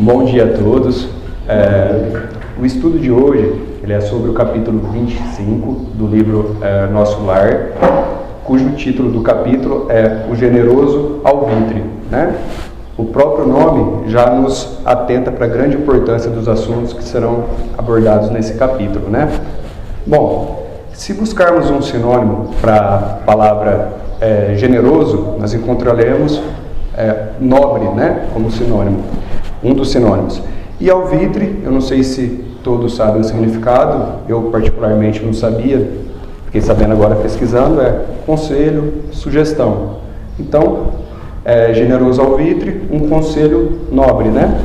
Bom dia a todos. O estudo de hoje ele é sobre o capítulo 25 do livro Nosso Lar, cujo título do capítulo é O Generoso Alvitre, né? O próprio nome já nos atenta para a grande importância dos assuntos que serão abordados nesse capítulo, né? Bom, se buscarmos um sinônimo para a palavra generoso, nós encontraremos nobre, né, como sinônimo, um dos sinônimos. E alvitre, eu não sei se todos sabem o significado, eu particularmente não sabia, fiquei sabendo agora pesquisando, é conselho, sugestão. Então, generoso alvitre, um conselho nobre, né?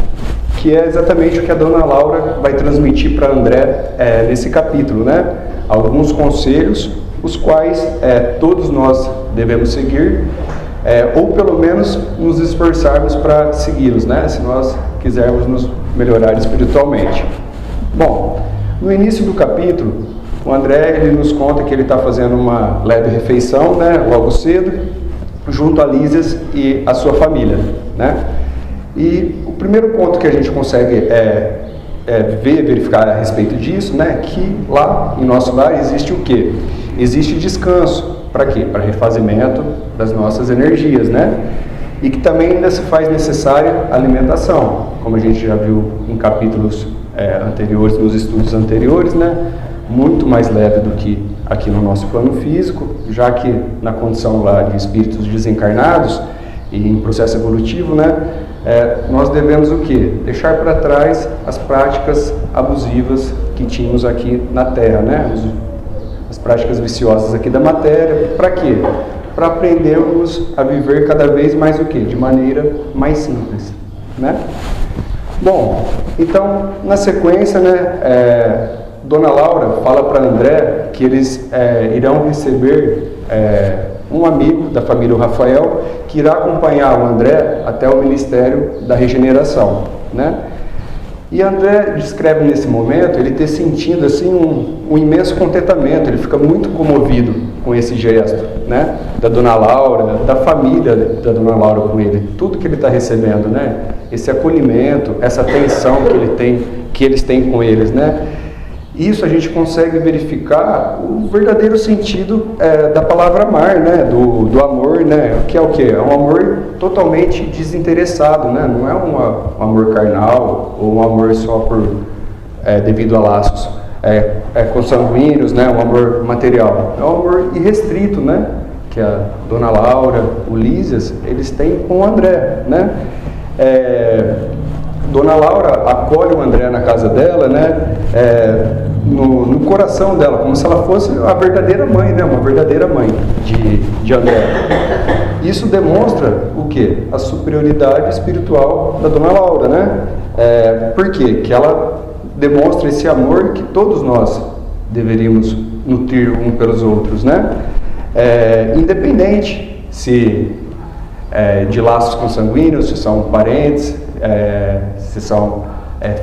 Que é exatamente o que a dona Laura vai transmitir para André nesse capítulo, né? Alguns conselhos, os quais todos nós devemos seguir, ou pelo menos nos esforçarmos para segui-los, né? Se nós quisermos nos melhorar espiritualmente. Bom, no início do capítulo, o André ele nos conta que ele está fazendo uma leve refeição, né? Logo cedo, junto a Lísias e a sua família, né? E o primeiro ponto que a gente consegue verificar a respeito disso, né? Que lá em nosso lar existe o quê? Existe descanso. Para quê? Para refazimento das nossas energias, né? E que também ainda se faz necessária alimentação, como a gente já viu em capítulos anteriores, nos estudos anteriores, né? Muito mais leve do que aqui no nosso plano físico, já que na condição lá de espíritos desencarnados e em processo evolutivo, né? Nós devemos o quê? Deixar para trás as práticas abusivas que tínhamos aqui na Terra, né? As práticas viciosas aqui da matéria. Para quê? Para aprendermos a viver cada vez mais o quê? De maneira mais simples, né? Bom, então, na sequência, né, Dona Laura fala para André que eles irão receber um amigo da família Rafael que irá acompanhar o André até o Ministério da Regeneração, né? E André descreve nesse momento ele ter sentido assim um imenso contentamento, ele fica muito comovido com esse gesto, né? Da Dona Laura, da família da Dona Laura com ele, tudo que ele está recebendo, né? Esse acolhimento, essa atenção que eles têm com eles, né? Isso a gente consegue verificar o verdadeiro sentido da palavra amar, né? Do amor, né? Que é o quê? É um amor totalmente desinteressado, né? Não é um amor carnal ou um amor só devido a laços consanguíneos, né? Um amor material. É um amor irrestrito, né? Que a Dona Laura, o Lísias, eles têm com o André, né? Dona Laura acolhe o André na casa dela, né? No coração dela, como se ela fosse a verdadeira mãe, né? Uma verdadeira mãe de André. Isso demonstra o quê? A superioridade espiritual da Dona Laura, né? Por quê? Que ela demonstra esse amor que todos nós deveríamos nutrir um pelos outros, né? Independente se de laços consanguíneos, se são parentes, se são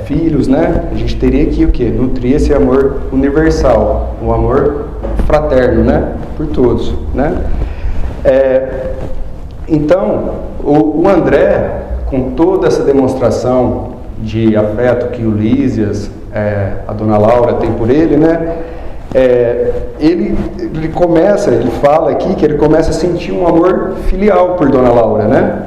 filhos, né? A gente teria que o quê? Nutrir esse amor universal, um amor fraterno, né? Por todos, né? Então, o André, com toda essa demonstração de afeto que o Lísias, a Dona Laura tem por ele, né? Ele fala aqui que ele começa a sentir um amor filial por Dona Laura, né?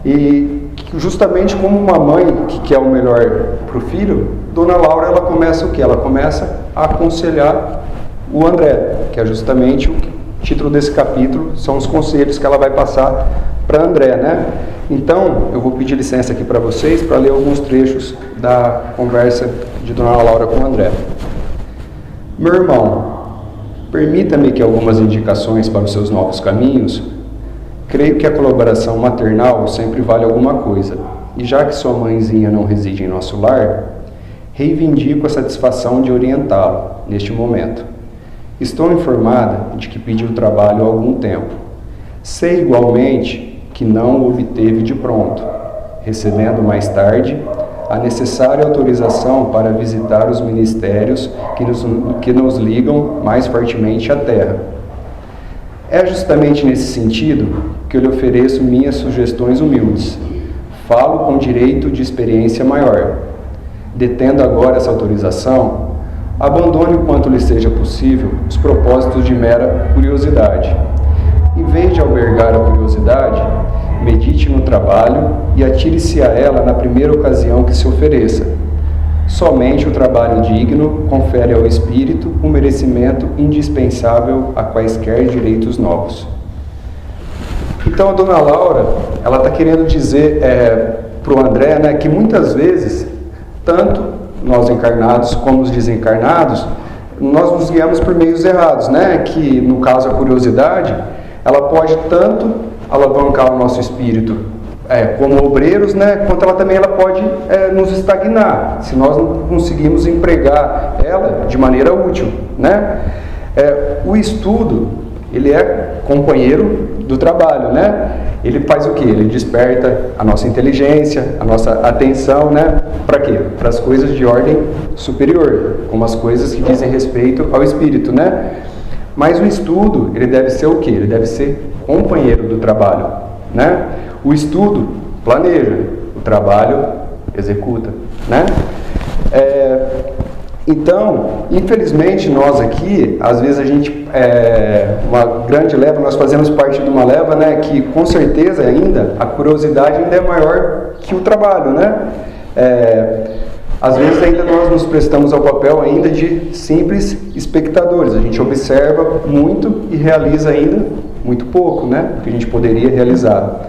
E justamente como uma mãe que quer o melhor para o filho, Dona Laura ela começa o quê? Ela começa a aconselhar o André, que é justamente o título desse capítulo, são os conselhos que ela vai passar para André, né? Então, eu vou pedir licença aqui para vocês para ler alguns trechos da conversa de Dona Laura com o André. Meu irmão, permita-me que algumas indicações para os seus novos caminhos. Creio que a colaboração maternal sempre vale alguma coisa, e já que sua mãezinha não reside em nosso lar, reivindico a satisfação de orientá-lo neste momento. Estou informada de que pediu trabalho há algum tempo. Sei igualmente que não o obteve de pronto, recebendo mais tarde a necessária autorização para visitar os ministérios que nos ligam mais fortemente à Terra. É justamente nesse sentido que eu lhe ofereço minhas sugestões humildes. Falo com direito de experiência maior. Detendo agora essa autorização, abandone o quanto lhe seja possível os propósitos de mera curiosidade. Em vez de albergar a curiosidade, medite no trabalho e atire-se a ela na primeira ocasião que se ofereça. Somente o trabalho digno confere ao espírito um merecimento indispensável a quaisquer direitos novos. Então a dona Laura, ela está querendo dizer para o André, né, que muitas vezes, tanto nós encarnados como os desencarnados, nós nos guiamos por meios errados, né? Que no caso a curiosidade, ela pode tanto alavancar o nosso espírito como obreiros, né? Quanto ela pode nos estagnar, se nós não conseguimos empregar ela de maneira útil, né? O estudo, ele é companheiro do trabalho, né? Ele faz o quê? Ele desperta a nossa inteligência, a nossa atenção, né? Para quê? Para as coisas de ordem superior, como as coisas que dizem respeito ao espírito, né? Mas o estudo, ele deve ser o quê? Ele deve ser companheiro do trabalho, né? O estudo planeja, o trabalho executa, né? Então, infelizmente, nós aqui, às vezes a gente, uma grande leva, nós fazemos parte de uma leva, né, que com certeza ainda, a curiosidade ainda é maior que o trabalho, né? Às vezes ainda nós nos prestamos ao papel ainda de simples espectadores, a gente observa muito e realiza ainda muito pouco, né, que a gente poderia realizar.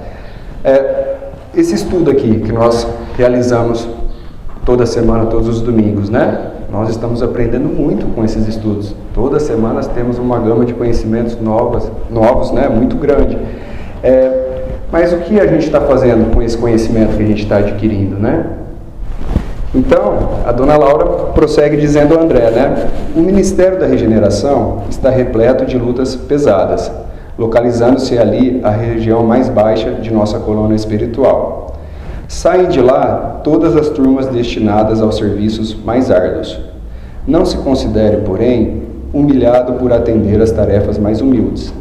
Esse estudo aqui, que nós realizamos toda semana, todos os domingos, né? Nós estamos aprendendo muito com esses estudos. Toda semana nós temos uma gama de conhecimentos novos, né? Muito grande. Mas o que a gente está fazendo com esse conhecimento que a gente está adquirindo, né? Então, a dona Laura prossegue dizendo ao André, né? O Ministério da Regeneração está repleto de lutas pesadas, localizando-se ali a região mais baixa de nossa colônia espiritual. Saem de lá todas as turmas destinadas aos serviços mais árduos. Não se considere, porém, humilhado por atender às tarefas mais humildes.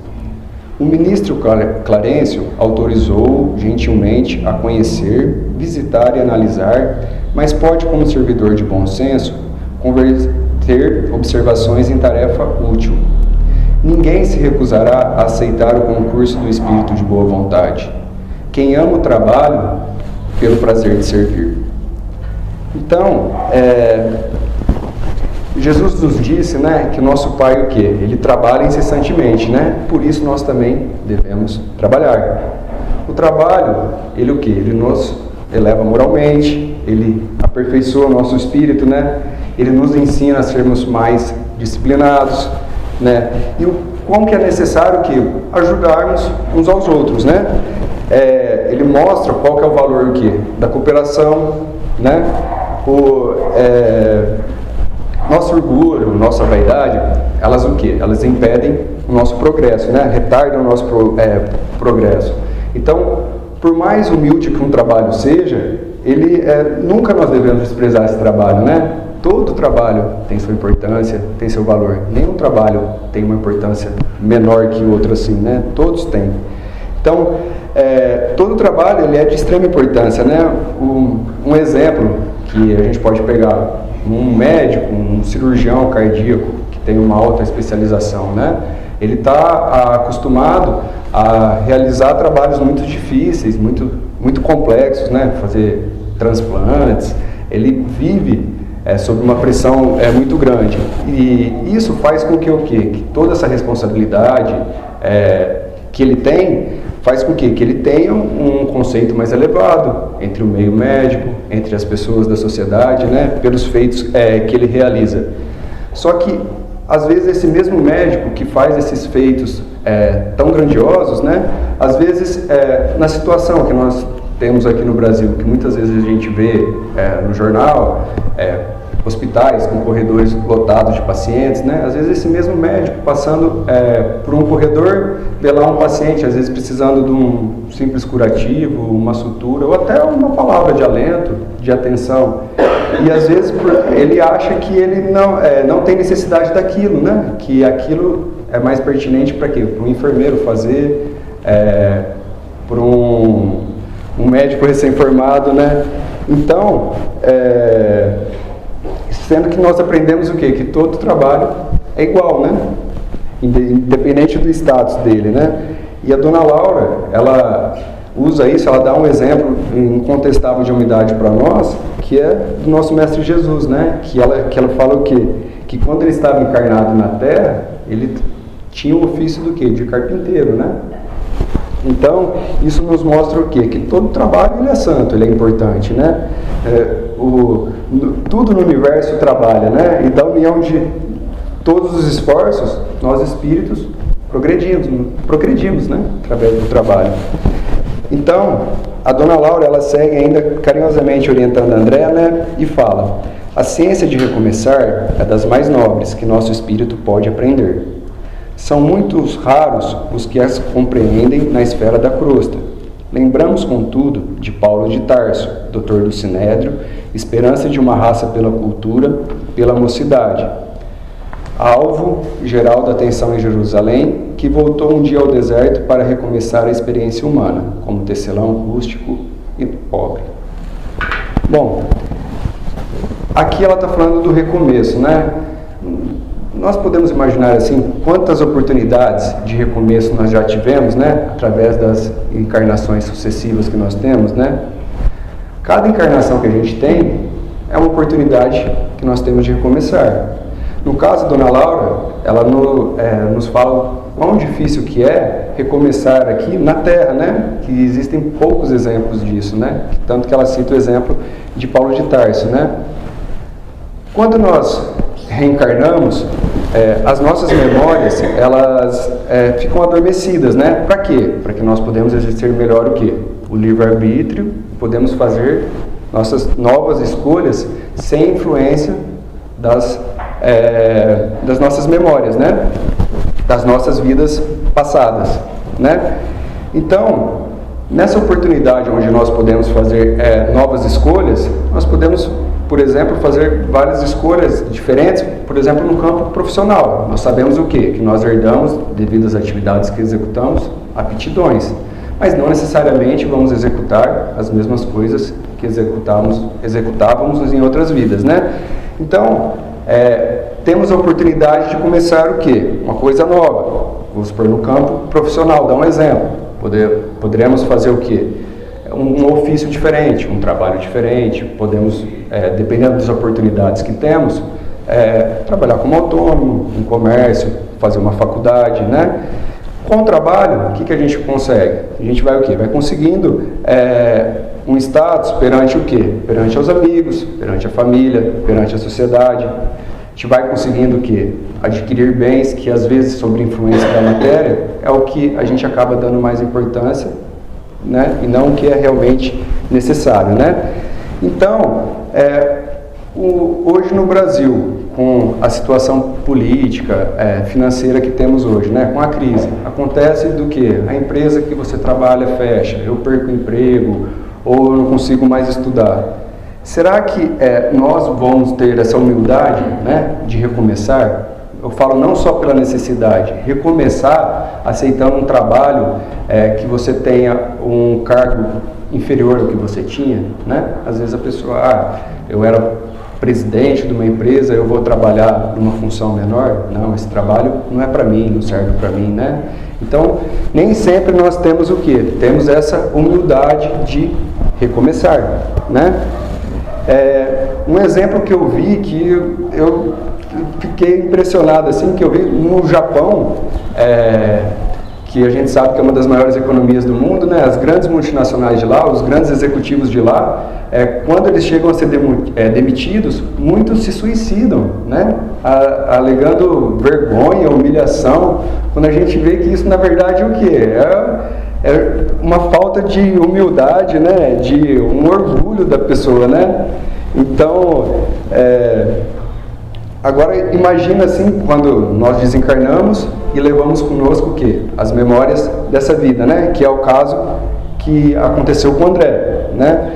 O ministro Clarencio autorizou gentilmente a conhecer, visitar e analisar, mas pode, como servidor de bom senso, converter observações em tarefa útil. Ninguém se recusará a aceitar o concurso do espírito de boa vontade. Quem ama o trabalho, pelo prazer de servir. Então, Jesus nos disse, né, que o nosso Pai, o quê? Ele trabalha incessantemente, né? Por isso nós também devemos trabalhar. O trabalho, ele o quê? Ele nos eleva moralmente, ele aperfeiçoa o nosso espírito, né? Ele nos ensina a sermos mais disciplinados, né? E como que é necessário que ajudarmos uns aos outros, né? Ele mostra qual que é o valor da cooperação, né? Nosso orgulho, nossa vaidade, elas o quê? Elas impedem o nosso progresso, né? Retardam o nosso progresso. Então, por mais humilde que um trabalho seja, nunca nós devemos desprezar esse trabalho, né? Todo trabalho tem sua importância, tem seu valor. Nenhum trabalho tem uma importância menor que o outro assim, né? Todos têm. Então, todo trabalho ele é de extrema importância, né? Um exemplo que a gente pode pegar, um médico, um cirurgião cardíaco que tem uma alta especialização, né? Ele está acostumado a realizar trabalhos muito difíceis, muito complexos, né? Fazer transplantes. Ele vive sob uma pressão muito grande. E isso faz com que que toda essa responsabilidade que ele tem faz com que ele tenha um conceito mais elevado entre o meio médico, entre as pessoas da sociedade, né, pelos feitos que ele realiza. Só que, às vezes, esse mesmo médico que faz esses feitos tão grandiosos, né, às vezes, na situação que nós temos aqui no Brasil, que muitas vezes a gente vê no jornal, hospitais com corredores lotados de pacientes, né? Às vezes esse mesmo médico passando por um corredor, vê lá um paciente, às vezes precisando de um simples curativo, uma sutura, ou até uma palavra de alento, de atenção. E às vezes ele acha que ele não tem necessidade daquilo, né? Que aquilo é mais pertinente para quê? Para um enfermeiro fazer, para um um médico recém-formado, né? Então, sendo que nós aprendemos o quê? Que todo trabalho é igual, né? Independente do status dele, né? E a dona Laura, ela usa isso, ela dá um exemplo incontestável de humildade para nós, que é do nosso Mestre Jesus, né? Que ela fala o quê? Que quando ele estava encarnado na Terra, ele tinha o ofício do quê? De carpinteiro, né? Então, isso nos mostra o quê? Que todo trabalho ele é santo, ele é importante, né? Tudo no universo trabalha, né? E da união de todos os esforços, nós espíritos progredimos, né? Através do trabalho. Então, a dona Laura, ela segue ainda carinhosamente orientando a André, né? E fala: a ciência de recomeçar é das mais nobres que nosso espírito pode aprender. São muitos raros os que as compreendem na esfera da crosta. Lembramos, contudo, de Paulo de Tarso, doutor do Sinédrio, esperança de uma raça pela cultura, pela mocidade, alvo geral da atenção em Jerusalém, que voltou um dia ao deserto para recomeçar a experiência humana, como tecelão rústico e pobre. Bom, aqui ela está falando do recomeço, né? Nós podemos imaginar assim, quantas oportunidades de recomeço nós já tivemos, né? Através das encarnações sucessivas que nós temos, né? Cada encarnação que a gente tem é uma oportunidade que nós temos de recomeçar. No caso da dona Laura, ela nos fala quão difícil que é recomeçar aqui na Terra, né? Que existem poucos exemplos disso, né? Tanto que ela cita o exemplo de Paulo de Tarso, né? Quando nós reencarnamos, as nossas memórias, elas ficam adormecidas, né? Para quê? Para que nós podemos exercer melhor o quê? O livre-arbítrio, podemos fazer nossas novas escolhas sem influência das nossas memórias, né? Das nossas vidas passadas, né? Então, nessa oportunidade onde nós podemos fazer novas escolhas, nós podemos, por exemplo, fazer várias escolhas diferentes, por exemplo, no campo profissional. Nós sabemos o quê? Que nós herdamos, devido às atividades que executamos, aptidões. Mas não necessariamente vamos executar as mesmas coisas que executávamos em outras vidas, né? Então, temos a oportunidade de começar o quê? Uma coisa nova. Vamos supor, no campo profissional, dar um exemplo. Poderemos fazer o quê? Um ofício diferente, um trabalho diferente. Podemos, dependendo das oportunidades que temos, trabalhar como autônomo, em comércio, fazer uma faculdade, né? Com o trabalho, o que a gente consegue? A gente vai o quê? Vai conseguindo um status perante o quê? Perante os amigos, perante a família, perante a sociedade. A gente vai conseguindo o quê? Adquirir bens que, às vezes, sob influência da matéria, é o que a gente acaba dando mais importância, né? E não o que é realmente necessário, né? Então, hoje no Brasil, com a situação política, financeira que temos hoje, né? Com a crise, acontece do que? A empresa que você trabalha fecha, eu perco o emprego, ou eu não consigo mais estudar. Será que nós vamos ter essa humildade, né, de recomeçar? Eu falo não só pela necessidade, recomeçar aceitando um trabalho que você tenha um cargo inferior ao que você tinha, né? Às vezes a pessoa, eu era presidente de uma empresa, eu vou trabalhar numa função menor. Não, esse trabalho não é para mim, não serve para mim, né? Então, nem sempre nós temos o quê? Temos essa humildade de recomeçar, né? Um exemplo que eu vi, que eu fiquei impressionado, assim, que eu vi no Japão, que a gente sabe que é uma das maiores economias do mundo, né? As grandes multinacionais de lá, os grandes executivos de lá, quando eles chegam a ser demitidos, muitos se suicidam, né? Alegando vergonha, humilhação, quando a gente vê que isso, na verdade, é o quê? É uma falta de humildade, né? De um orgulho da pessoa, né? Então, agora imagina assim, quando nós desencarnamos e levamos conosco o quê? As memórias dessa vida, né? Que é o caso que aconteceu com o André, né?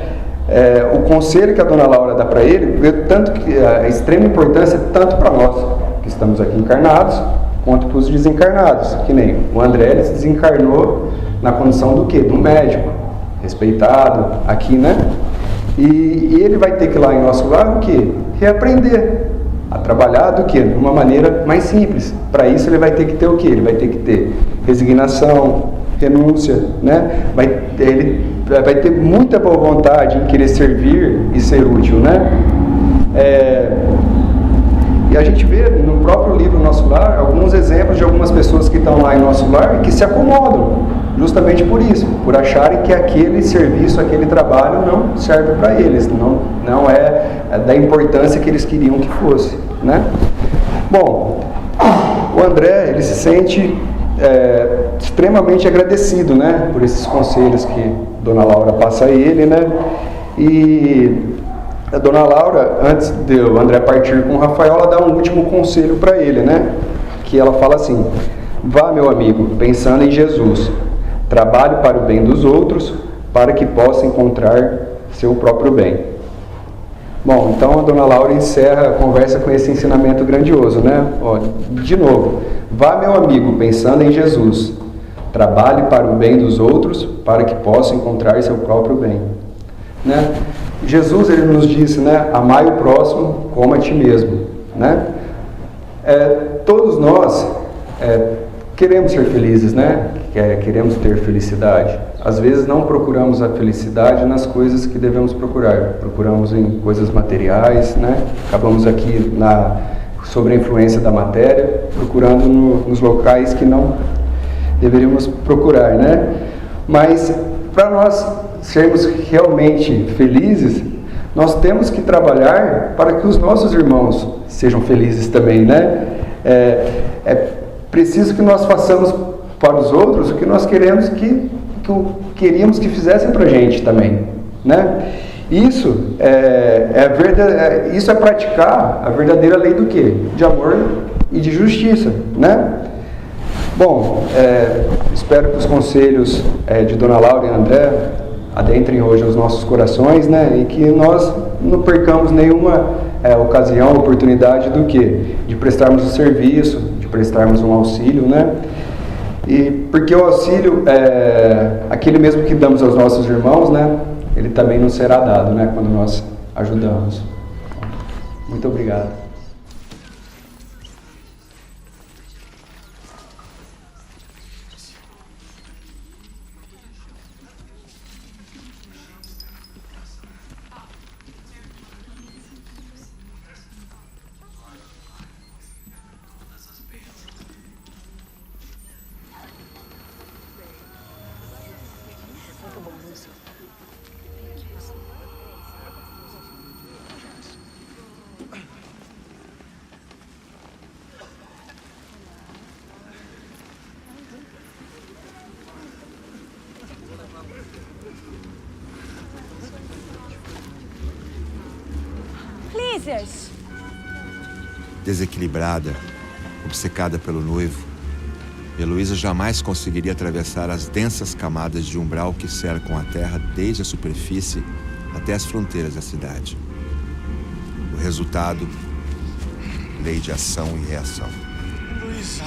O conselho que a dona Laura dá para ele, tanto que a extrema importância tanto para nós que estamos aqui encarnados, quanto para os desencarnados, que nem o André, ele se desencarnou na condição do quê? Do médico. respeitado aqui, né? E ele vai ter que ir lá em nosso lar o quê? Reaprender a trabalhar do quê? De uma maneira mais simples. Para isso ele vai ter que ter o quê? Ele vai ter que ter resignação, renúncia, né? Ele vai ter muita boa vontade em querer servir e ser útil, né? E a gente vê no próprio livro Nosso Lar alguns exemplos de algumas pessoas que estão lá em nosso lar e que se acomodam, justamente por isso, por acharem que aquele serviço, aquele trabalho não serve para eles, não é da importância que eles queriam que fosse, né? Bom, o André, ele se sente extremamente agradecido, né, por esses conselhos que Dona Laura passa a ele, né? E a Dona Laura, antes de o André partir com o Rafael, ela dá um último conselho para ele, né? Que ela fala assim: vá, meu amigo, pensando em Jesus, trabalhe para o bem dos outros, para que possa encontrar seu próprio bem. Bom, então a Dona Laura encerra a conversa com esse ensinamento grandioso, né? Ó, de novo, vá, meu amigo, pensando em Jesus, trabalhe para o bem dos outros, para que possa encontrar seu próprio bem, né? Jesus, ele nos disse, né, amai o próximo como a ti mesmo, né? Todos nós queremos ser felizes, né? Queremos ter felicidade. Às vezes não procuramos a felicidade nas coisas que devemos procurar. Procuramos em coisas materiais, né? Acabamos aqui sobre a influência da matéria, procurando nos locais que não deveríamos procurar, né? Mas para nós sermos realmente felizes, nós temos que trabalhar para que os nossos irmãos sejam felizes também, né? É preciso que nós façamos para os outros o que nós queríamos que fizessem para a gente também, né? Isso isso é praticar a verdadeira lei do quê? De amor e de justiça, né? Bom, espero que os conselhos de Dona Laura e André adentrem hoje os nossos corações, né? E que nós não percamos nenhuma ocasião, oportunidade do quê? De prestarmos um serviço, de prestarmos um auxílio, né? E porque o auxílio, aquele mesmo que damos aos nossos irmãos, né? Ele também nos será dado, né? Quando nós ajudamos. Muito obrigado. Desequilibrada, obcecada pelo noivo, Heloísa jamais conseguiria atravessar as densas camadas de umbral que cercam a terra desde a superfície até as fronteiras da cidade. O resultado, lei de ação e reação. Heloísa!